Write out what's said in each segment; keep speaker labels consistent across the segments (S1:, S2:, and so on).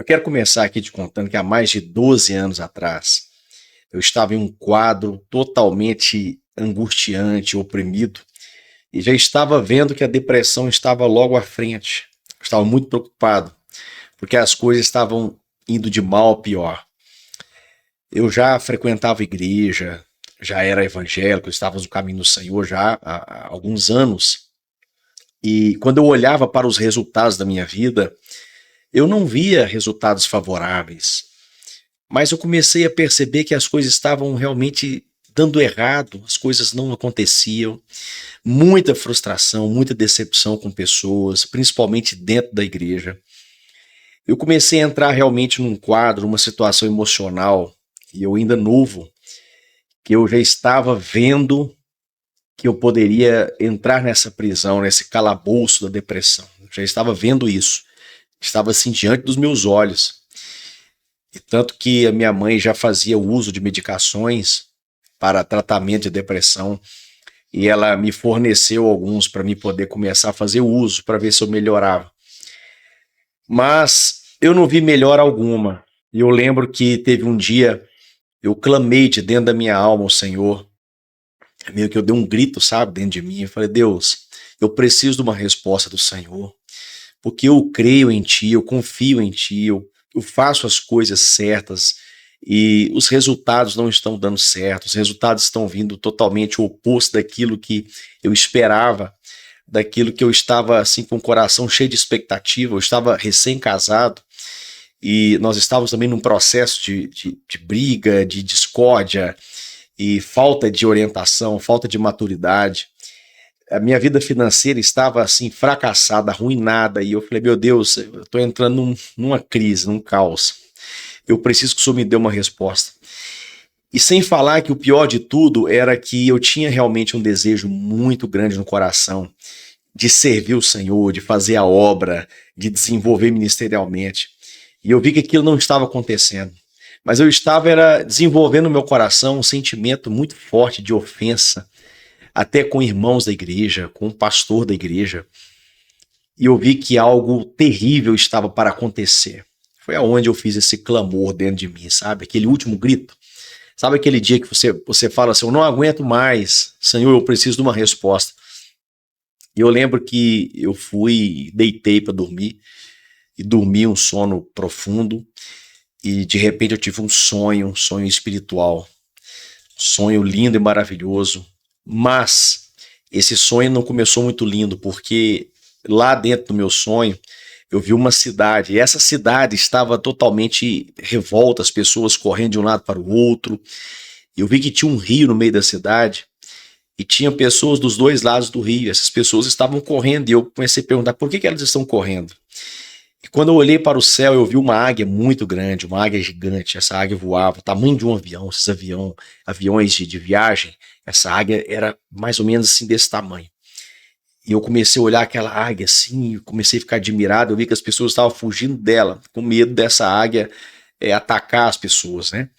S1: Eu quero começar aqui te contando que há mais de 12 anos atrás, eu estava em um quadro totalmente angustiante, oprimido, e já estava vendo que a depressão estava logo à frente. Eu estava muito preocupado, porque as coisas estavam indo de mal a pior. Eu já frequentava igreja, já era evangélico, estava no caminho do Senhor já há alguns anos, e quando eu olhava para os resultados da minha vida, eu não via resultados favoráveis. Mas eu comecei a perceber que as coisas estavam realmente dando errado, as coisas não aconteciam, muita frustração, muita decepção com pessoas, principalmente dentro da igreja. Eu comecei a entrar realmente num quadro, numa situação emocional, e eu ainda novo, que eu já estava vendo que eu poderia entrar nessa prisão, nesse calabouço da depressão. Eu já estava vendo isso, estava assim diante dos meus olhos. E tanto que a minha mãe já fazia uso de medicações para tratamento de depressão e ela me forneceu alguns para mim poder começar a fazer uso para ver se eu melhorava. Mas eu não vi melhora alguma. E eu lembro que teve um dia eu clamei de dentro da minha alma ao Senhor, meio que eu dei um grito, sabe, dentro de mim. Eu falei: Deus, eu preciso de uma resposta do Senhor, porque eu creio em Ti, eu confio em Ti, eu faço as coisas certas e os resultados não estão dando certo, os resultados estão vindo totalmente o oposto daquilo que eu esperava, daquilo que eu estava assim com o coração cheio de expectativa. Eu estava recém-casado e nós estávamos também num processo de briga, de discórdia e falta de orientação, falta de maturidade. A minha vida financeira estava assim fracassada, arruinada, e eu falei: meu Deus, eu estou entrando numa crise, num caos. Eu preciso que o Senhor me dê uma resposta. E sem falar que o pior de tudo era que eu tinha realmente um desejo muito grande no coração de servir o Senhor, de fazer a obra, de desenvolver ministerialmente. E eu vi que aquilo não estava acontecendo. Mas eu estava desenvolvendo no meu coração um sentimento muito forte de ofensa, até com irmãos da igreja, com o pastor da igreja, e eu vi que algo terrível estava para acontecer. Foi aonde eu fiz esse clamor dentro de mim, sabe? Aquele último grito. Sabe aquele dia que você fala assim: eu não aguento mais, Senhor, eu preciso de uma resposta. E eu lembro que eu fui, deitei para dormir, e dormi um sono profundo, e de repente eu tive um sonho espiritual, um sonho lindo e maravilhoso. Mas esse sonho não começou muito lindo, porque lá dentro do meu sonho eu vi uma cidade, e essa cidade estava totalmente revolta, as pessoas correndo de um lado para o outro. Eu vi que tinha um rio no meio da cidade e tinha pessoas dos dois lados do rio. Essas pessoas estavam correndo e eu comecei a perguntar por que elas estão correndo. E quando eu olhei para o céu, eu vi uma águia muito grande, uma águia gigante. Essa águia voava, tamanho de um avião, esses aviões de viagem. Essa águia era mais ou menos assim desse tamanho. E eu comecei a olhar aquela águia assim, comecei a ficar admirado. Eu vi que as pessoas estavam fugindo dela, com medo dessa águia atacar as pessoas, né?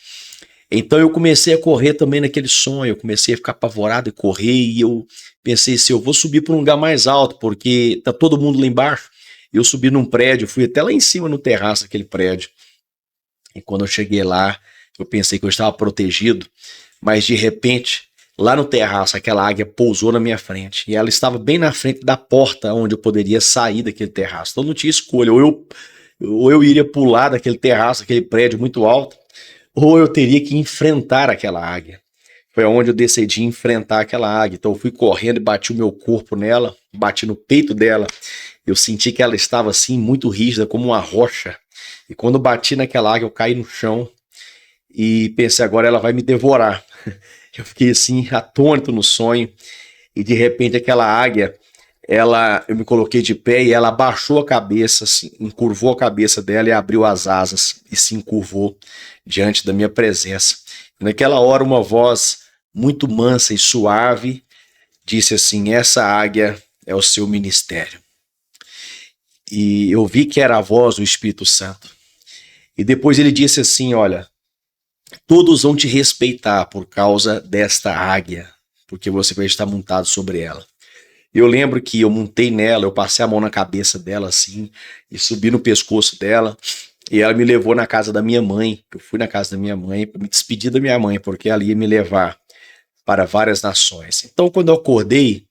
S1: Então eu comecei a correr também naquele sonho, eu comecei a ficar apavorado e correr, e eu pensei assim: eu vou subir para um lugar mais alto, porque tá todo mundo lá embaixo. Eu subi num prédio, fui até lá em cima no terraço daquele prédio. E quando eu cheguei lá, eu pensei que eu estava protegido, mas de repente, lá no terraço, aquela águia pousou na minha frente. E ela estava bem na frente da porta onde eu poderia sair daquele terraço. Então não tinha escolha, ou eu iria pular daquele terraço, aquele prédio muito alto, ou eu teria que enfrentar aquela águia. Foi onde eu decidi enfrentar aquela águia. Então eu fui correndo e bati o meu corpo nela, bati no peito dela. Eu senti que ela estava assim muito rígida, como uma rocha. E quando eu bati naquela águia, eu caí no chão e pensei: agora ela vai me devorar. Eu fiquei assim atônito no sonho, e de repente aquela águia, eu me coloquei de pé e ela abaixou a cabeça, assim, encurvou a cabeça dela e abriu as asas e se encurvou diante da minha presença. Naquela hora, uma voz muito mansa e suave disse assim: essa águia é o seu ministério. E eu vi que era a voz do Espírito Santo. E depois ele disse assim: olha, todos vão te respeitar por causa desta águia, porque você vai estar montado sobre ela. Eu lembro que eu montei nela, eu passei a mão na cabeça dela assim, e subi no pescoço dela, E ela me levou na casa da minha mãe. Eu fui na casa da minha mãe para me despedir da minha mãe, porque ela ia me levar para várias nações. Então, quando eu acordei,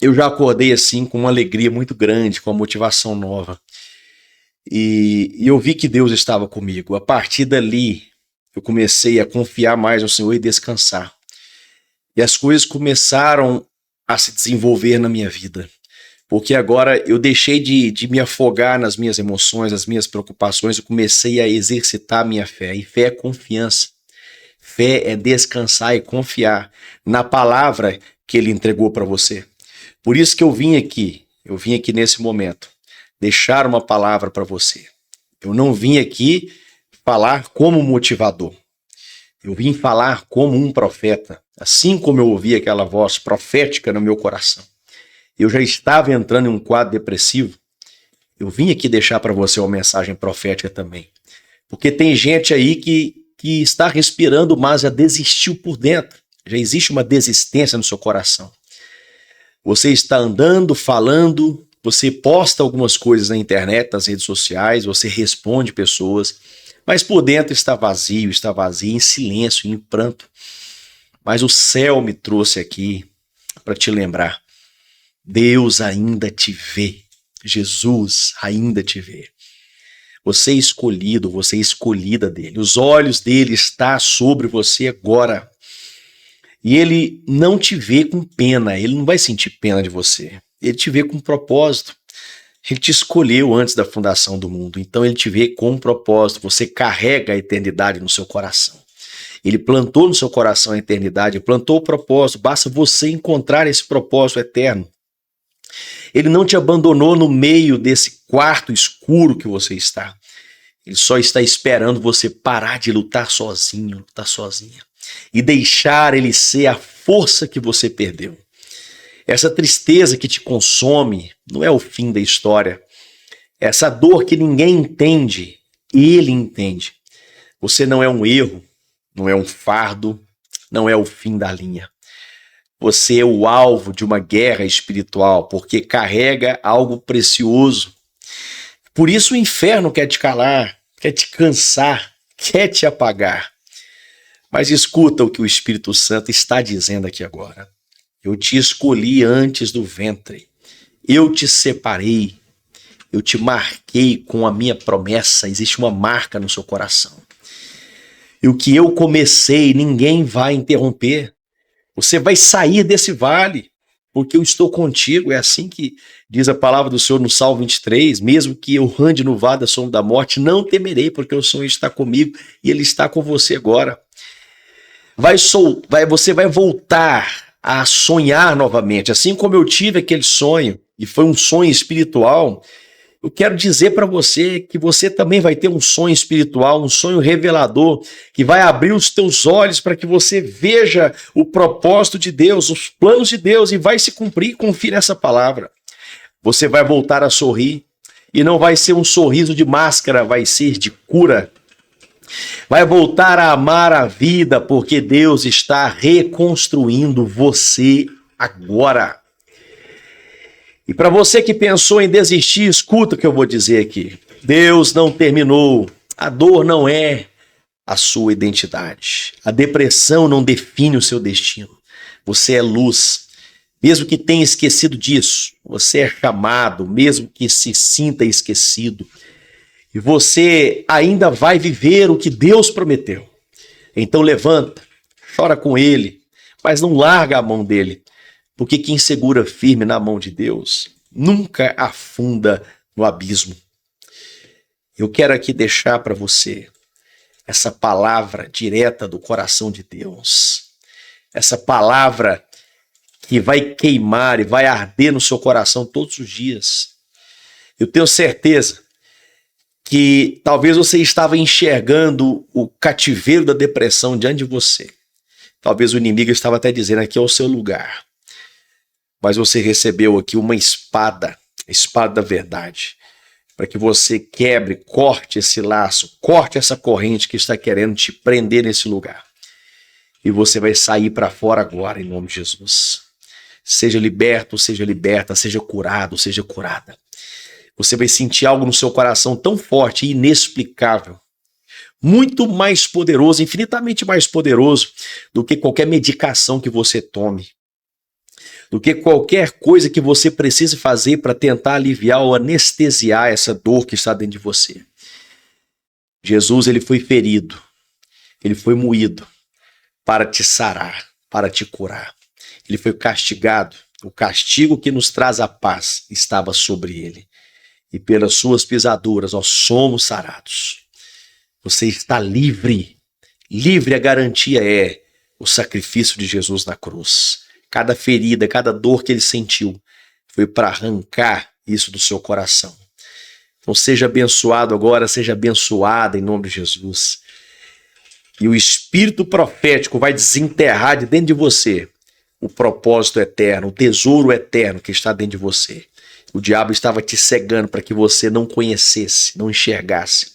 S1: eu já acordei assim com uma alegria muito grande, com uma motivação nova. E eu vi que Deus estava comigo. A partir dali, eu comecei a confiar mais no Senhor e descansar. E as coisas começaram a se desenvolver na minha vida. Porque agora eu deixei de me afogar nas minhas emoções, nas minhas preocupações, eu comecei a exercitar a minha fé. E fé é confiança. Fé é descansar e confiar na palavra que ele entregou para você. Por isso que eu vim aqui nesse momento, deixar uma palavra para você. Eu não vim aqui falar como motivador. Eu vim falar como um profeta, assim como eu ouvi aquela voz profética no meu coração. Eu já estava entrando em um quadro depressivo. Eu vim aqui deixar para você uma mensagem profética também. Porque tem gente aí que está respirando, mas já desistiu por dentro. Já existe uma desistência no seu coração. Você está andando, falando, você posta algumas coisas na internet, nas redes sociais, você responde pessoas, mas por dentro está vazio, em silêncio, em pranto. Mas o céu me trouxe aqui para te lembrar. Deus ainda te vê. Jesus ainda te vê. Você é escolhido, você é escolhida dele. Os olhos dele estão sobre você agora. E ele não te vê com pena, ele não vai sentir pena de você. Ele te vê com propósito. Ele te escolheu antes da fundação do mundo, então ele te vê com um propósito. Você carrega a eternidade no seu coração. Ele plantou no seu coração a eternidade, plantou o propósito, basta você encontrar esse propósito eterno. Ele não te abandonou no meio desse quarto escuro que você está. Ele só está esperando você parar de lutar sozinho, lutar sozinha. E deixar ele ser a força que você perdeu. Essa tristeza que te consome não é o fim da história. Essa dor que ninguém entende, ele entende. Você não é um erro, não é um fardo, não é o fim da linha. Você é o alvo de uma guerra espiritual, porque carrega algo precioso. Por isso o inferno quer te calar, quer te cansar, quer te apagar. Mas escuta o que o Espírito Santo está dizendo aqui agora. Eu te escolhi antes do ventre. Eu te separei. Eu te marquei com a minha promessa. Existe uma marca no seu coração. E o que eu comecei, ninguém vai interromper. Você vai sair desse vale, porque eu estou contigo. É assim que diz a palavra do Senhor no Salmo 23. Mesmo que eu ande no vale da sombra da morte, não temerei, porque o Senhor está comigo e Ele está com você agora. Você vai voltar a sonhar novamente, assim como eu tive aquele sonho, e foi um sonho espiritual. Eu quero dizer para você que você também vai ter um sonho espiritual, um sonho revelador, que vai abrir os teus olhos para que você veja o propósito de Deus, os planos de Deus, e vai se cumprir. Confie nessa palavra. Você vai voltar a sorrir, e não vai ser um sorriso de máscara, vai ser de cura. Vai voltar a amar a vida, porque Deus está reconstruindo você agora. E para você que pensou em desistir, escuta o que eu vou dizer aqui. Deus não terminou. A dor não é a sua identidade. A depressão não define o seu destino. Você é luz. Mesmo que tenha esquecido disso, você é chamado, mesmo que se sinta esquecido. E você ainda vai viver o que Deus prometeu. Então levanta, chora com ele, mas não larga a mão dele. Porque quem segura firme na mão de Deus nunca afunda no abismo. Eu quero aqui deixar para você essa palavra direta do coração de Deus. Essa palavra que vai queimar e vai arder no seu coração todos os dias. Eu tenho certeza que talvez você estava enxergando o cativeiro da depressão diante de você. Talvez o inimigo estava até dizendo: aqui é o seu lugar. Mas você recebeu aqui uma espada, a espada da verdade, para que você quebre, corte esse laço, corte essa corrente que está querendo te prender nesse lugar. E você vai sair para fora agora, em nome de Jesus. Seja liberto, seja liberta, seja curado, seja curada. Você vai sentir algo no seu coração tão forte e inexplicável, muito mais poderoso, infinitamente mais poderoso do que qualquer medicação que você tome, do que qualquer coisa que você precise fazer para tentar aliviar ou anestesiar essa dor que está dentro de você. Jesus, ele foi ferido, ele foi moído para te sarar, para te curar. Ele foi castigado, o castigo que nos traz a paz estava sobre ele. E pelas suas pisaduras nós somos sarados. Você está livre. Livre a garantia é o sacrifício de Jesus na cruz. Cada ferida, cada dor que ele sentiu foi para arrancar isso do seu coração. Então seja abençoado agora, seja abençoada em nome de Jesus. E o espírito profético vai desenterrar de dentro de você o propósito eterno, o tesouro eterno que está dentro de você. O diabo estava te cegando para que você não conhecesse, não enxergasse.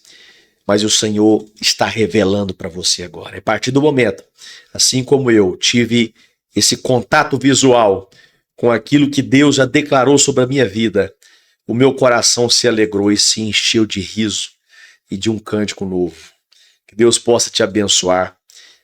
S1: Mas o Senhor está revelando para você agora. A partir do momento, assim como eu tive esse contato visual com aquilo que Deus já declarou sobre a minha vida, o meu coração se alegrou e se encheu de riso e de um cântico novo. Que Deus possa te abençoar.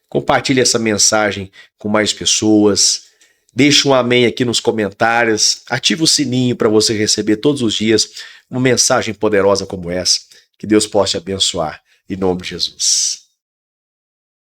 S1: Compartilhe essa mensagem com mais pessoas. Deixe um amém aqui nos comentários. Ative o sininho para você receber todos os dias uma mensagem poderosa como essa. Que Deus possa te abençoar. Em nome de Jesus.